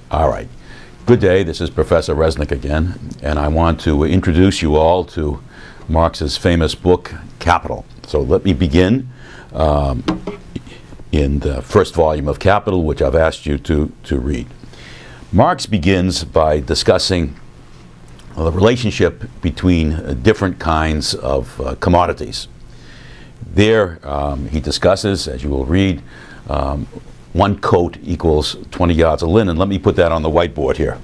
All right. Good day. This is Professor Resnick again, and I want to introduce you all to Marx's famous book, Capital. So let me begin in the first volume of Capital, which I've asked you to read. Marx begins by discussing the relationship between different kinds of commodities. There he discusses, as you will read, one coat equals 20 yards of linen. Let me put that on the whiteboard here.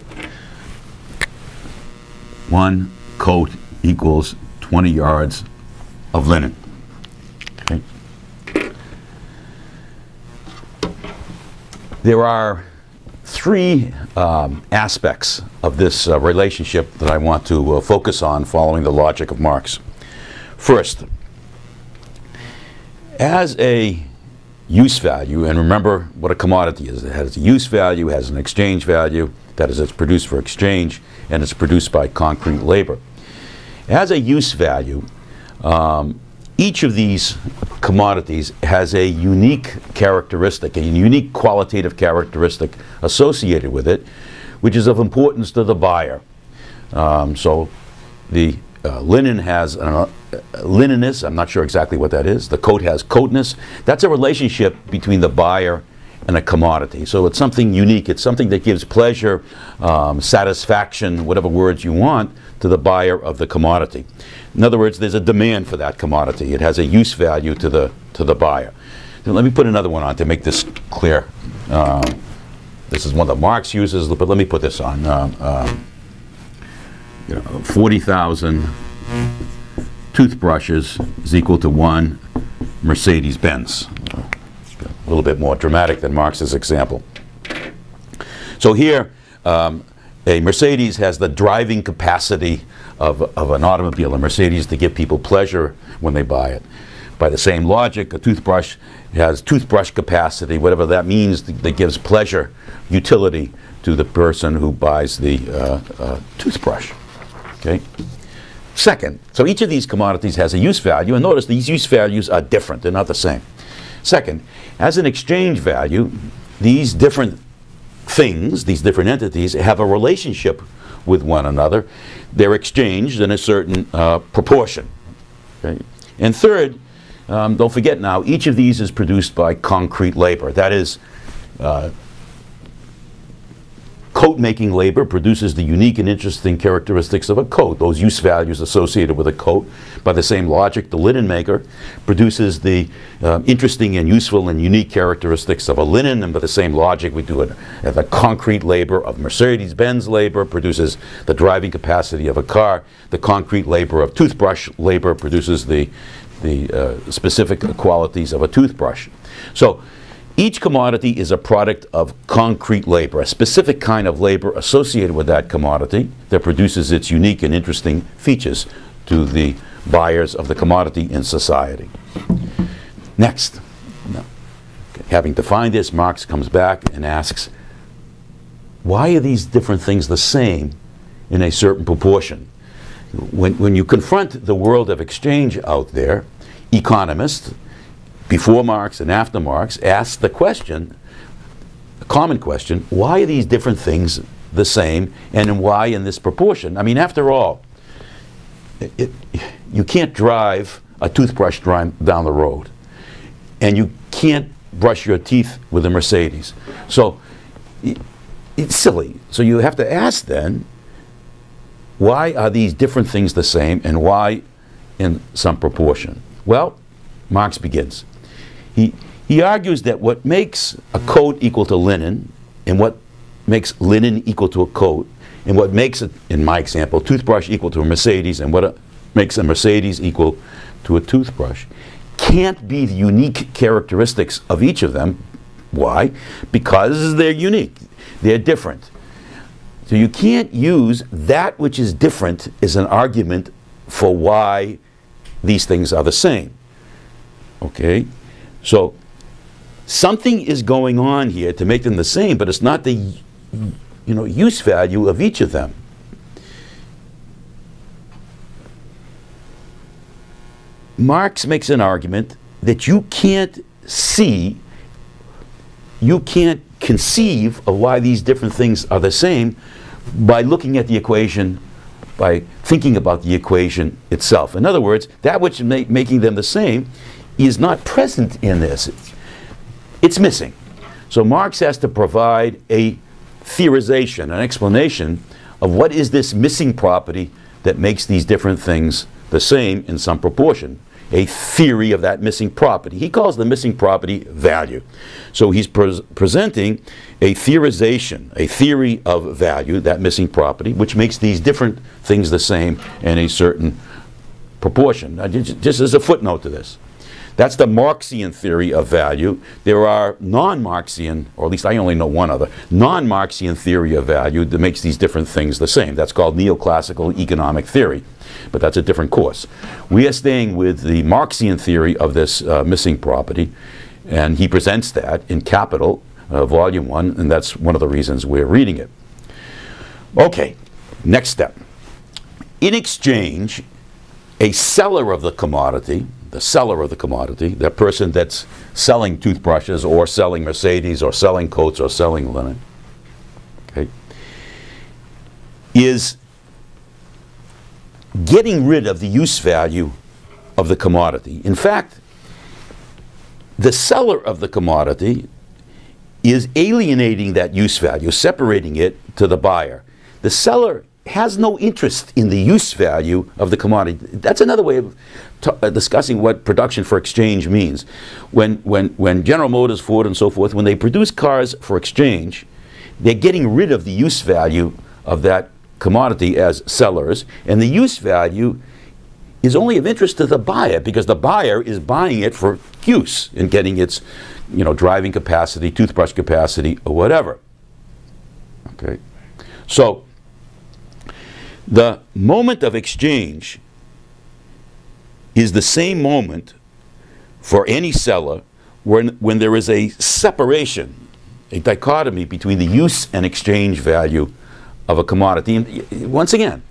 One coat equals 20 yards of linen. Okay. There are three aspects of this relationship that I want to focus on following the logic of Marx. First, as a use value, and remember what a commodity is. It has a use value, has an exchange value, that is, it's produced for exchange, and it's produced by concrete labor. As a use value, each of these commodities has a unique characteristic, a unique qualitative characteristic associated with it, which is of importance to the buyer. So the linen has linenness. I'm not sure exactly what that is. The coat has coatness. That's a relationship between the buyer and a commodity. So it's something unique. It's something that gives pleasure, satisfaction, whatever words you want, to the buyer of the commodity. In other words, there's a demand for that commodity. It has a use value to the buyer. Now, let me put another one on to make this clear. This is one that Marx uses, but let me put this on. 40,000 toothbrushes is equal to one Mercedes-Benz. A little bit more dramatic than Marx's example. So here, a Mercedes has the driving capacity of an automobile, a Mercedes, to give people pleasure when they buy it. By the same logic, a toothbrush has toothbrush capacity, whatever that means, that gives pleasure, utility to the person who buys the toothbrush. Okay. Second, so each of these commodities has a use value, and notice these use values are different, they're not the same. Second, as an exchange value, these different things, these different entities, have a relationship with one another. They're exchanged in a certain proportion. Okay? And third, don't forget now, each of these is produced by concrete labor. That is, coat-making labor produces the unique and interesting characteristics of a coat, those use values associated with a coat. By the same logic, the linen maker produces the interesting and useful and unique characteristics of a linen, and by the same logic, we do it. The concrete labor of Mercedes-Benz labor produces the driving capacity of a car. The concrete labor of toothbrush labor produces the specific qualities of a toothbrush. So each commodity is a product of concrete labor, a specific kind of labor associated with that commodity that produces its unique and interesting features to the buyers of the commodity in society. Next, having defined this, Marx comes back and asks, why are these different things the same in a certain proportion? When you confront the world of exchange out there, economists, before Marx and after Marx, asked the question, a common question, why are these different things the same, and why in this proportion? I mean, after all, you can't drive a toothbrush down the road, and you can't brush your teeth with a Mercedes. So it's silly. So you have to ask then, why are these different things the same, and why in some proportion? Well, Marx begins. He argues that what makes a coat equal to linen, and what makes linen equal to a coat, and what makes it, in my example, toothbrush equal to a Mercedes, and what makes a Mercedes equal to a toothbrush, can't be the unique characteristics of each of them. Why? Because they're unique. They're different. So you can't use that which is different as an argument for why these things are the same. Okay? So something is going on here to make them the same, but it's not the use value of each of them. Marx makes an argument that you can't see, you can't conceive of why these different things are the same by looking at the equation, by thinking about the equation itself. In other words, that which is making them the same is not present in this. It's missing. So Marx has to provide a theorization, an explanation of what is this missing property that makes these different things the same in some proportion. A theory of that missing property. He calls the missing property value. So he's presenting a theorization, a theory of value, that missing property, which makes these different things the same in a certain proportion. Now, just as a footnote to this. That's the Marxian theory of value. There are non-Marxian, or at least I only know one other, non-Marxian theory of value that makes these different things the same. That's called neoclassical economic theory, but that's a different course. We are staying with the Marxian theory of this missing property, and he presents that in Capital, Volume 1, and that's one of the reasons we're reading it. Okay, next step. In exchange, a seller of the commodity, that person that's selling toothbrushes or selling Mercedes or selling coats or selling linen, okay, is getting rid of the use value of the commodity. In fact, the seller of the commodity is alienating that use value, separating it to the buyer. The seller has no interest in the use value of the commodity. That's another way of discussing what production for exchange means. When General Motors, Ford, and so forth, when they produce cars for exchange, they're getting rid of the use value of that commodity as sellers, and the use value is only of interest to the buyer because the buyer is buying it for use and getting its, driving capacity, toothbrush capacity, or whatever. Okay, so the moment of exchange is the same moment for any seller when there is a separation, a dichotomy between the use and exchange value of a commodity. And once again,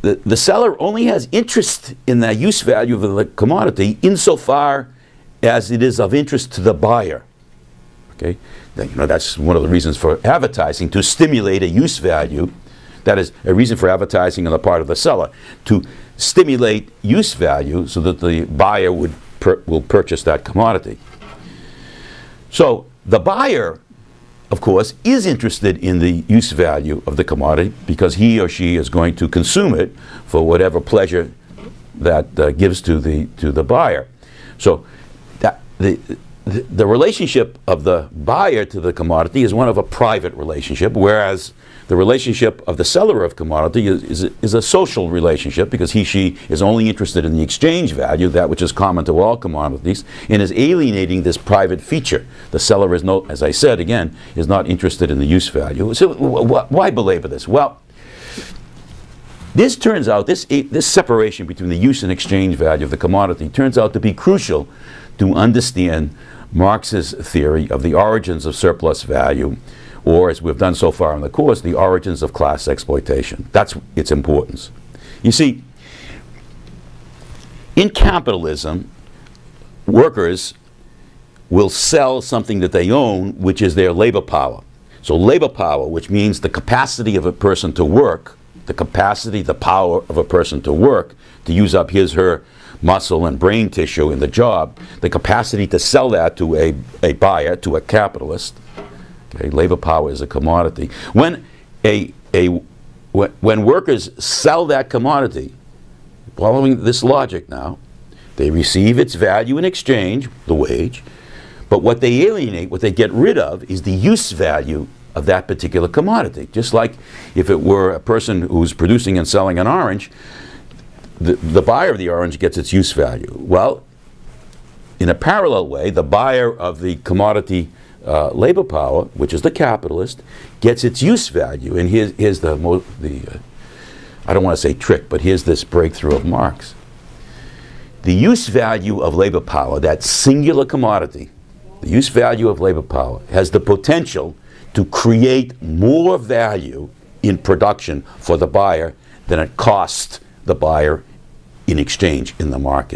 the seller only has interest in the use value of the commodity insofar as it is of interest to the buyer. Okay, that's one of the reasons for advertising, to stimulate a use value. That is a reason for advertising on the part of the seller, to stimulate use value so that the buyer will purchase that commodity. So the buyer, of course, is interested in the use value of the commodity because he or she is going to consume it for whatever pleasure that gives to the buyer. So that the relationship of the buyer to the commodity is one of a private relationship, whereas the relationship of the seller of commodity is a social relationship because she is only interested in the exchange value, that which is common to all commodities, and is alienating this private feature. The seller is as I said again, is not interested in the use value. So why belabor this? Well, this turns out, this separation between the use and exchange value of the commodity turns out to be crucial to understand Marx's theory of the origins of surplus value, or, as we've done so far in the course, the origins of class exploitation. That's its importance. You see, in capitalism, workers will sell something that they own, which is their labor power. So labor power, which means the capacity of a person to work, the power of a person to work, to use up her muscle and brain tissue in the job, the capacity to sell that to a buyer, to a capitalist. Okay, labor power is a commodity. When workers sell that commodity, following this logic now, they receive its value in exchange, the wage, but what they alienate, what they get rid of, is the use value of that particular commodity. Just like if it were a person who's producing and selling an orange, the buyer of the orange gets its use value. Well, in a parallel way, the buyer of the commodity labor power, which is the capitalist, gets its use value. And here's I don't want to say trick, but here's this breakthrough of Marx. The use value of labor power, that singular commodity, the use value of labor power, has the potential to create more value in production for the buyer than it costs the buyer in exchange in the market.